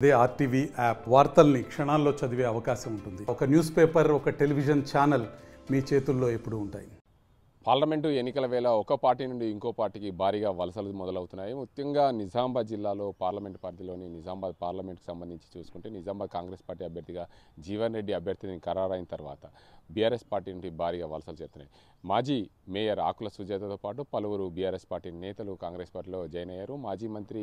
అదే RTV app వార్తల్ని క్షణాల్లో చదివే అవకాశం ఉంటుంది. ఒక న్యూస్ పేపర్, ఒక టెలివిజన్ ఛానల్ మీ చేతుల్లో ఎప్పుడూ ఉంటాయి. పార్లమెంటు ఎన్నికల వేళ ఒక పార్టీ నుండి ఇంకో పార్టీకి భారీగా వలసలు మొదలవుతున్నాయి. ముఖ్యంగా నిజామాబాద్ జిల్లాలో పార్లమెంటు పరిధిలోని నిజామాబాద్ పార్లమెంటుకు సంబంధించి చూసుకుంటే నిజామాబాద్ కాంగ్రెస్ పార్టీ అభ్యర్థిగా జీవన్ రెడ్డి అభ్యర్థిని ఖరారైన తర్వాత బీఆర్ఎస్ పార్టీ నుండి భారీగా వలసలు చేస్తున్నాయి. మాజీ మేయర్ ఆకుల సుజాతతో పాటు పలువురు బీఆర్ఎస్ పార్టీ నేతలు కాంగ్రెస్ పార్టీలో జాయిన్ అయ్యారు. మాజీ మంత్రి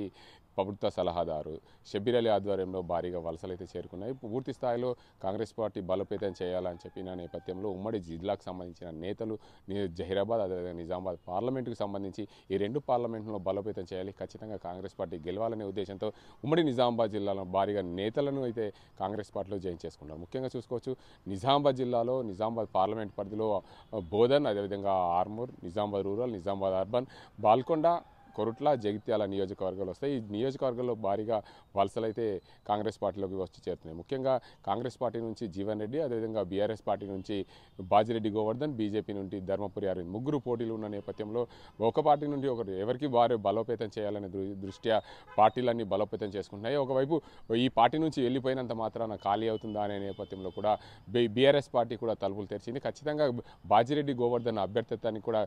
ప్రభుత్వ సలహాదారు షబ్బీర్ అలీ ఆధ్వర్యంలో భారీగా వలసలు అయితే చేరుకున్నాయి. పూర్తి స్థాయిలో కాంగ్రెస్ పార్టీ బలోపేతం చేయాలని చెప్పిన నేపథ్యంలో ఉమ్మడి జిల్లాకు సంబంధించిన నేతలు జహీరాబాద్ అదేవిధంగా నిజామాబాద్ పార్లమెంటుకు సంబంధించి ఈ రెండు పార్లమెంటులో బలోపేతం చేయాలి, ఖచ్చితంగా కాంగ్రెస్ పార్టీ గెలవాలనే ఉద్దేశంతో ఉమ్మడి నిజామాబాద్ జిల్లాలో భారీగా నేతలను అయితే కాంగ్రెస్ పార్టీలో జాయిన్ చేసుకున్నారు. ముఖ్యంగా చూసుకోవచ్చు, నిజామాబాద్ జిల్లాలో నిజామాబాద్ పార్లమెంట్ పరిధిలో బోధన్, అదేవిధంగా ఆర్మూర్, నిజామాబాద్ రూరల్, నిజామాబాద్ అర్బన్, బాల్కొండ, కొరుట్ల, జగిత్యాల నియోజకవర్గాలు వస్తాయి. ఈ నియోజకవర్గాల్లో భారీగా వలసలు అయితే కాంగ్రెస్ పార్టీలోకి వచ్చి చేరుతున్నాయి. ముఖ్యంగా కాంగ్రెస్ పార్టీ నుంచి జీవన్ రెడ్డి, అదేవిధంగా బీఆర్ఎస్ పార్టీ నుంచి బాజిరెడ్డి గోవర్ధన్, బీజేపీ నుండి ధర్మపురి అరవింద్ ముగ్గురు పోటీలు ఉన్న నేపథ్యంలో ఒక పార్టీ నుండి ఒకరు ఎవరికి వారు బలోపేతం చేయాలనే దృష్ట్యా పార్టీలన్నీ బలోపేతం చేసుకుంటున్నాయి. ఒకవైపు ఈ పార్టీ నుంచి వెళ్ళిపోయినంత మాత్రాన ఖాళీ అవుతుందా అనే నేపథ్యంలో కూడా బీఆర్ఎస్ పార్టీ కూడా తలుపులు తెరిచింది. ఖచ్చితంగా బాజిరెడ్డి గోవర్ధన్ అభ్యర్థిత్వాన్ని కూడా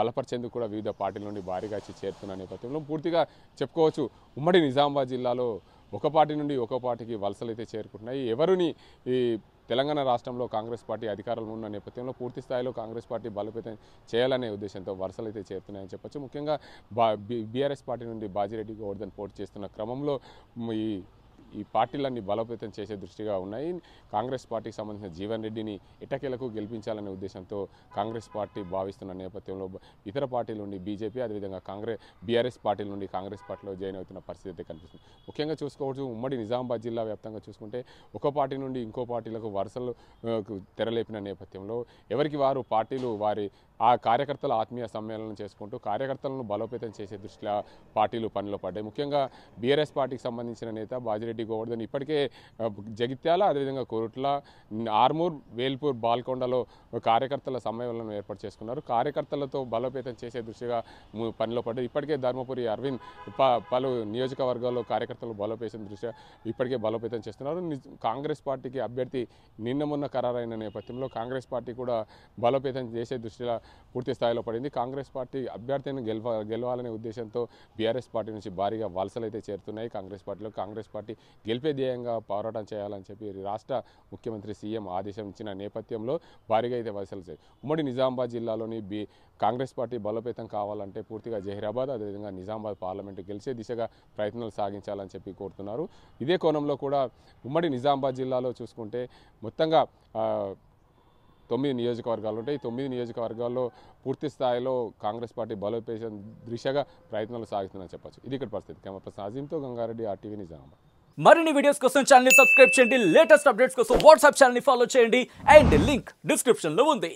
బలపరిచేందుకు కూడా వివిధ పార్టీల నుండి భారీగా చేరుతున్న నేపథ్యంలో పూర్తిగా చెప్పుకోవచ్చు, ఉమ్మడి నిజామాబాద్ జిల్లాలో ఒక పార్టీ నుండి ఒక పార్టీకి వలసలు అయితే చేరుకుంటున్నాయి. ఎవరిని ఈ తెలంగాణ రాష్ట్రంలో కాంగ్రెస్ పార్టీ అధికారంలో ఉన్న నేపథ్యంలో పూర్తి స్థాయిలో కాంగ్రెస్ పార్టీ బలోపేతం చేయాలనే ఉద్దేశంతో వలసలు అయితే చేరుతున్నాయని చెప్పొచ్చు. ముఖ్యంగా బీఆర్ఎస్ పార్టీ నుండి బాజిరెడ్డి గోవర్ధన్ పోటీ చేస్తున్న క్రమంలో ఈ పార్టీలన్నీ బలోపేతం చేసే దృష్టిగా ఉన్నాయి. కాంగ్రెస్ పార్టీకి సంబంధించిన జీవన్ రెడ్డిని ఎట్టకేలకు గెలిపించాలనే ఉద్దేశంతో కాంగ్రెస్ పార్టీ భావిస్తున్న నేపథ్యంలో ఇతర పార్టీల నుండి బీజేపీ, అదేవిధంగా బీఆర్ఎస్ పార్టీల నుండి కాంగ్రెస్ పార్టీలో జాయిన్ అవుతున్న పరిస్థితి అయితే కనిపిస్తుంది. ముఖ్యంగా చూసుకోవచ్చు, ఉమ్మడి నిజామాబాద్ జిల్లా వ్యాప్తంగా చూసుకుంటే ఒక పార్టీ నుండి ఇంకో పార్టీలకు వరుసలు తెరలేపిన నేపథ్యంలో ఎవరికి వారు పార్టీలు వారి ఆ కార్యకర్తల ఆత్మీయ సమ్మేళనం చేసుకుంటూ కార్యకర్తలను బలోపేతం చేసే దృష్ట్యా పార్టీలు పనిలో పడ్డాయి. ముఖ్యంగా బీఆర్ఎస్ పార్టీకి సంబంధించిన నేత బాజిరెడ్డి గోవర్ధన్ ఇప్పటికే జగిత్యాల, అదేవిధంగా కొరుట్ల, ఆర్మూర్, వేల్పూర్, బాల్కొండలో కార్యకర్తల సమ్మేళనం ఏర్పాటు చేసుకున్నారు. కార్యకర్తలతో బలోపేతం చేసే దృష్టిగా పనిలో పడ్డాయి. ఇప్పటికే ధర్మపురి అరవింద్ పలు నియోజకవర్గాల్లో కార్యకర్తలు బలోపేతం దృష్ట్యా ఇప్పటికే బలోపేతం చేస్తున్నారు. కాంగ్రెస్ పార్టీకి అభ్యర్థి నిన్న మొన్న ఖరారైన నేపథ్యంలో కాంగ్రెస్ పార్టీ కూడా బలోపేతం చేసే దృష్టిలో పూర్తి స్థాయిలో పడింది. కాంగ్రెస్ పార్టీ అభ్యర్థిని గెలవాలనే ఉద్దేశంతో బీఆర్ఎస్ పార్టీ నుంచి భారీగా వలసలు అయితే చేరుతున్నాయి. కాంగ్రెస్ పార్టీలో కాంగ్రెస్ పార్టీ గెలిపే ధ్యేయంగా పోరాటం చేయాలని చెప్పి రాష్ట్ర ముఖ్యమంత్రి సీఎం ఆదేశం ఇచ్చిన నేపథ్యంలో భారీగా అయితే వలసలు చేయాలి. ఉమ్మడి నిజామాబాద్ జిల్లాలోని కాంగ్రెస్ పార్టీ బలోపేతం కావాలంటే పూర్తిగా జహీరాబాద్, అదేవిధంగా నిజామాబాద్ పార్లమెంటు గెలిచే దిశగా ప్రయత్నాలు సాగించాలని చెప్పి కోరుతున్నారు. ఇదే కోణంలో కూడా ఉమ్మడి నిజామాబాద్ జిల్లాలో చూసుకుంటే మొత్తంగా 9 నియోజకవర్గాలు ఉంటాయి. ఈ 9 నియోజకవర్గాల్లో పూర్తి స్థాయిలో కాంగ్రెస్ పార్టీ బలోపేతం దిశగా ప్రయత్నాలు సాగుతుందని చెప్పొచ్చు. ఇది ఇక్కడ పరిస్థితి. కెమెరా పర్సన్ అజీంతో గంగారెడ్డి, ఆర్టీవీ నిజామాబాద్. మరిన్ని వీడియోస్ కోసం ఛానల్ ని సబ్స్క్రైబ్ చేయండి, లేటెస్ట్ అప్డేట్స్ కోసం వాట్సాప్ ఛానల్ ని ఫాలో చేయండి అండ్ లింక్ డిస్క్రిప్షన్ లో ఉంది.